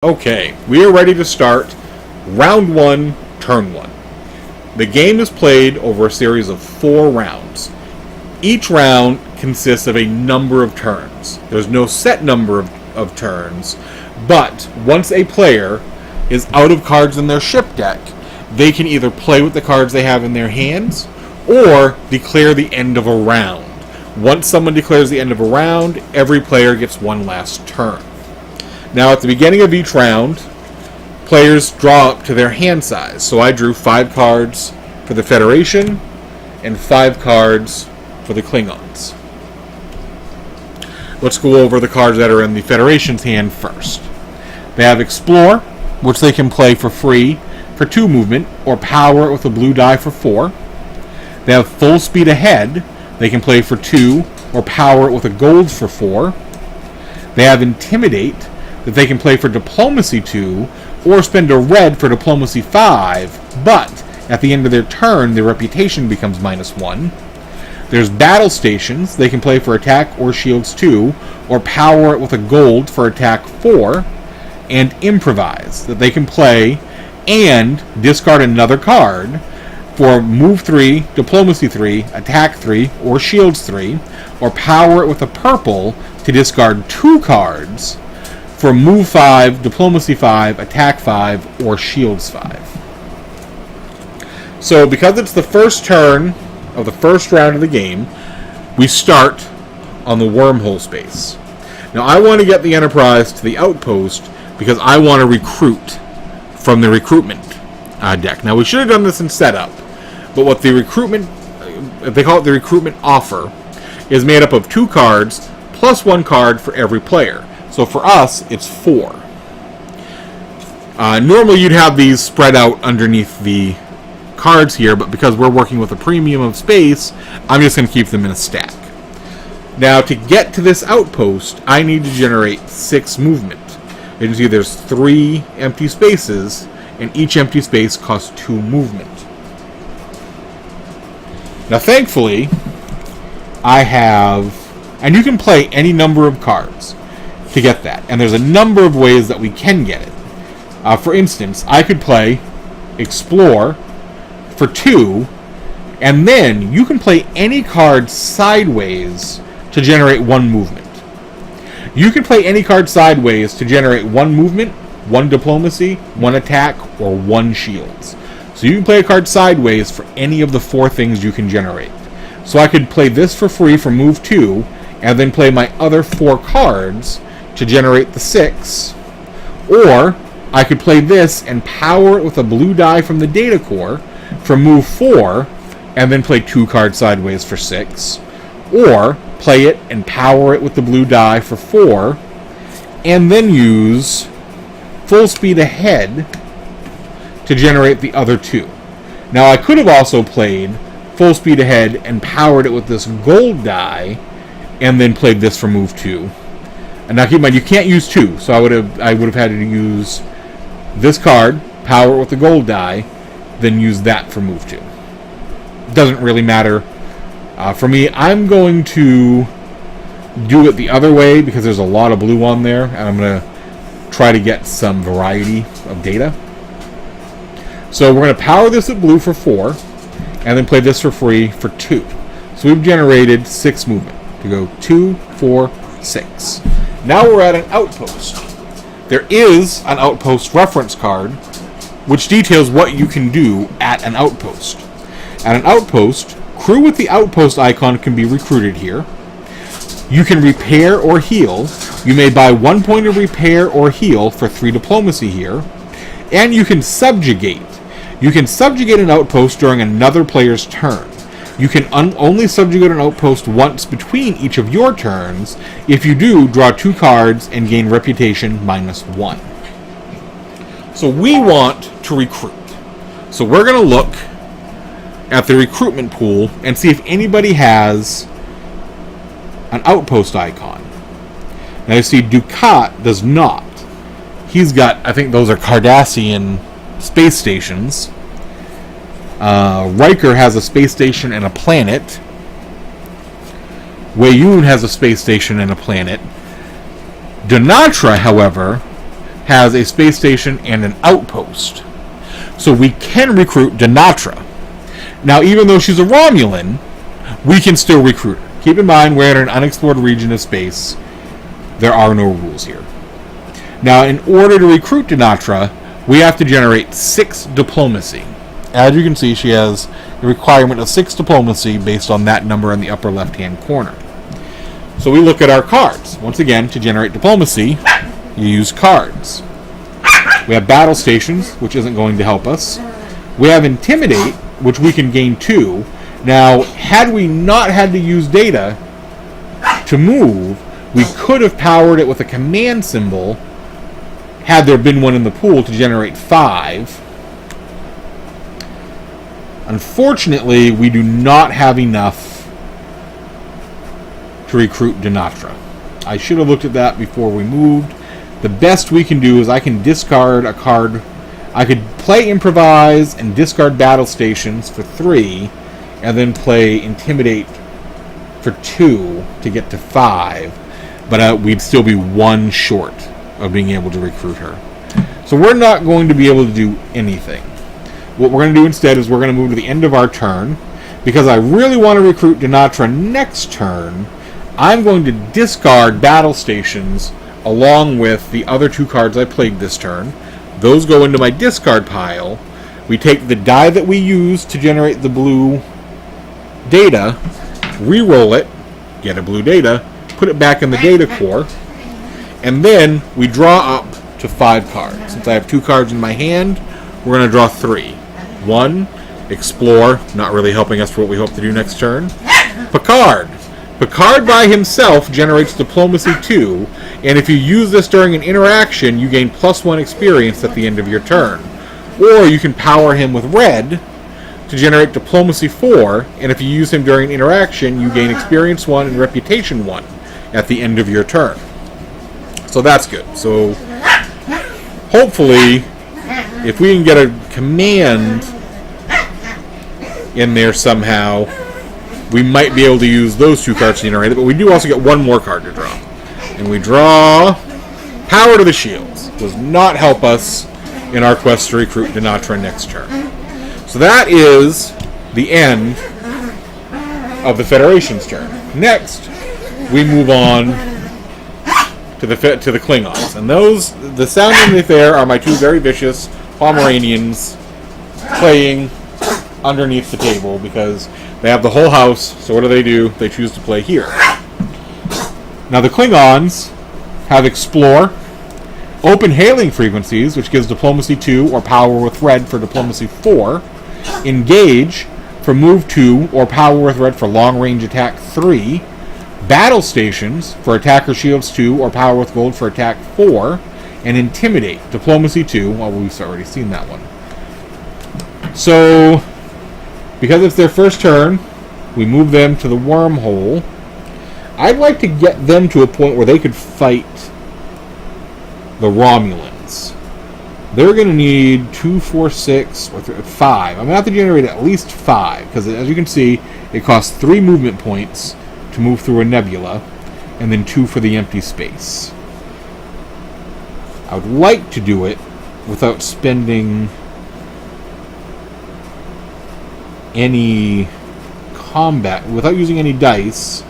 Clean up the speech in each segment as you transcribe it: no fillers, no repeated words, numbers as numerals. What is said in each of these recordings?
Okay, we are ready to start round 1, turn 1. The game is played over a series of 4 rounds. Each round consists of a number of turns. There's no set number of turns, but once a player is out of cards in their ship deck, they can either play with the cards they have in their hands or declare the end of a round. Once someone declares the end of a round, every player gets one last turn. Now, at the beginning of each round, players draw up to their hand size. So I drew 5 cards for the Federation and 5 cards for the Klingons. Let's go over the cards that are in the Federation's hand first. They have Explore, which they can play for free for 2 movement, or power it with a blue die for 4. They have Full Speed Ahead. They can play for 2, or power it with a gold for 4. They have Intimidate, that they can play for Diplomacy 2, or spend a red for Diplomacy 5, but at the end of their turn, their reputation becomes -1. There's Battle Stations. They can play for Attack or Shields 2, or power it with a gold for Attack 4. And Improvise, that they can play and discard another card for Move 3, Diplomacy 3, Attack 3, or Shields 3, or power it with a purple to discard 2 cards for Move 5, Diplomacy 5, Attack 5, or Shields 5. So, because it's the first turn of the first round of the game, we start on the wormhole space. Now, I want to get the Enterprise to the outpost because I want to recruit from the recruitment deck. Now, we should have done this in setup, but what the recruitment, they call it the recruitment offer, is made up of 2 cards plus 1 card for every player. So for us, it's 4. Normally you'd have these spread out underneath the cards here, but because we're working with a premium of space, I'm just going to keep them in a stack. Now, to get to this outpost, I need to generate 6 movement. You can see there's 3 empty spaces, and each empty space costs 2 movement. Now, thankfully, I have... And you can play any number of cards to get that. And there's a number of ways that we can get it. For instance, I could play Explore for 2, and then you can play any card sideways to generate 1 movement. You can play any card sideways to generate 1 movement, 1 Diplomacy, 1 Attack, or 1 Shields. So you can play a card sideways for any of the 4 things you can generate. So I could play this for free for Move 2, and then play my other 4 cards to generate the 6, or I could play this and power it with a blue die from the Data Core for Move 4, and then play 2 cards sideways for 6, or play it and power it with the blue die for 4, and then use Full Speed Ahead to generate the other 2. Now, I could have also played Full Speed Ahead and powered it with this gold die, and then played this for Move 2. And now keep in mind, you can't use 2, so I would have had to use this card, power it with the gold die, then use that for Move 2. It doesn't really matter. For me, I'm going to do it the other way because there's a lot of blue on there, and I'm going to try to get some variety of data. So we're going to power this at blue for 4, and then play this for free for 2. So we've generated 6 movement to go 2, 4, 6. Now we're at an outpost. There is an outpost reference card which details what you can do at an outpost. At an outpost, crew with the outpost icon can be recruited here. You can repair or heal. You may buy 1 point of repair or heal for 3 diplomacy here. And you can subjugate. You can subjugate an outpost during another player's turn. You can only subjugate an outpost once between each of your turns. If you do, draw 2 cards and gain reputation -1. So we want to recruit. So we're going to look at the recruitment pool and see if anybody has an outpost icon. Now you see Dukat does not. He's got, I think those are Cardassian space stations. Riker has a space station and a planet. Weyoun has a space station and a planet. Dunatra, however, has a space station and an outpost. So we can recruit Denatra. Now, even though she's a Romulan, we can still recruit her. Keep in mind, we're in an unexplored region of space. There are no rules here. Now, in order to recruit Denatra, we have to generate 6 diplomacy. As you can see, she has a requirement of 6 diplomacy based on that number in the upper left-hand corner. So we look at our cards. Once again, to generate diplomacy, you use cards. We have battle stations, which isn't going to help us. We have intimidate, which we can gain 2. Now, had we not had to use data to move, we could have powered it with a command symbol, had there been one in the pool, to generate 5. Unfortunately, we do not have enough to recruit Denatra. I should have looked at that before we moved. The best we can do is I can discard a card. I could play Improvise and discard Battle Stations for 3, and then play Intimidate for 2 to get to 5. But we'd still be 1 short of being able to recruit her. So we're not going to be able to do anything. What we're going to do instead is we're going to move to the end of our turn. Because I really want to recruit Denatra next turn, I'm going to discard Battle Stations along with the other 2 cards I played this turn. Those go into my discard pile. We take the die that we use to generate the blue data, re-roll it, get a blue data, put it back in the data core, and then we draw up to 5 cards. Since I have 2 cards in my hand, we're going to draw 3. 1, Explore, not really helping us for what we hope to do next turn. Picard. Picard by himself generates Diplomacy 2, and if you use this during an interaction, you gain +1 experience at the end of your turn. Or you can power him with red to generate Diplomacy 4, and if you use him during an interaction, you gain Experience 1 and Reputation 1 at the end of your turn. So that's good. So hopefully, if we can get a command in there somehow, we might be able to use those 2 cards to generate it, but we do also get 1 more card to draw. And we draw Power to the Shields. Does not help us in our quest to recruit Denatra next turn. So that is the end of the Federation's turn. Next, we move on to the Klingons. And those, the sound underneath there are my 2 very vicious Pomeranians playing underneath the table because they have the whole house. So what do? They choose to play here. Now the Klingons have Explore, Open Hailing Frequencies, which gives Diplomacy 2 or Power with Red for Diplomacy 4, Engage for Move 2 or Power with Red for Long Range Attack 3, Battle Stations for Attacker Shields 2 or Power with Gold for Attack 4, and Intimidate, Diplomacy 2. Well, we've already seen that one. So, because it's their first turn, we move them to the wormhole. I'd like to get them to a point where they could fight the Romulans. They're going to need 2, 4, 6, or 5. I'm going to have to generate at least 5, because as you can see, it costs 3 movement points to move through a nebula, and then 2 for the empty space. I would like to do it without spending any combat, without using any dice,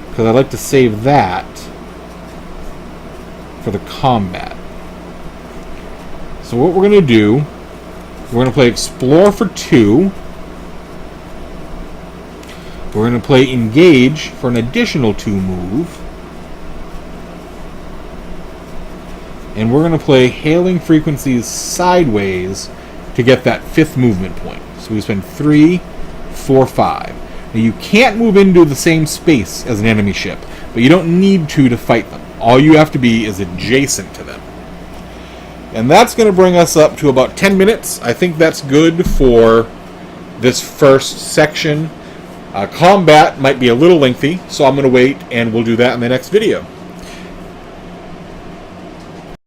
because I'd like to save that for the combat. So what we're going to do, we're going to play Explore for 2. We're going to play Engage for an additional 2 move. And we're going to play Hailing Frequencies sideways to get that 5th movement point. So we spend 3, 4, 5. Now you can't move into the same space as an enemy ship, but you don't need to fight them. All you have to be is adjacent to them. And that's going to bring us up to about 10 minutes. I think that's good for this first section. Combat might be a little lengthy, so I'm going to wait and we'll do that in the next video.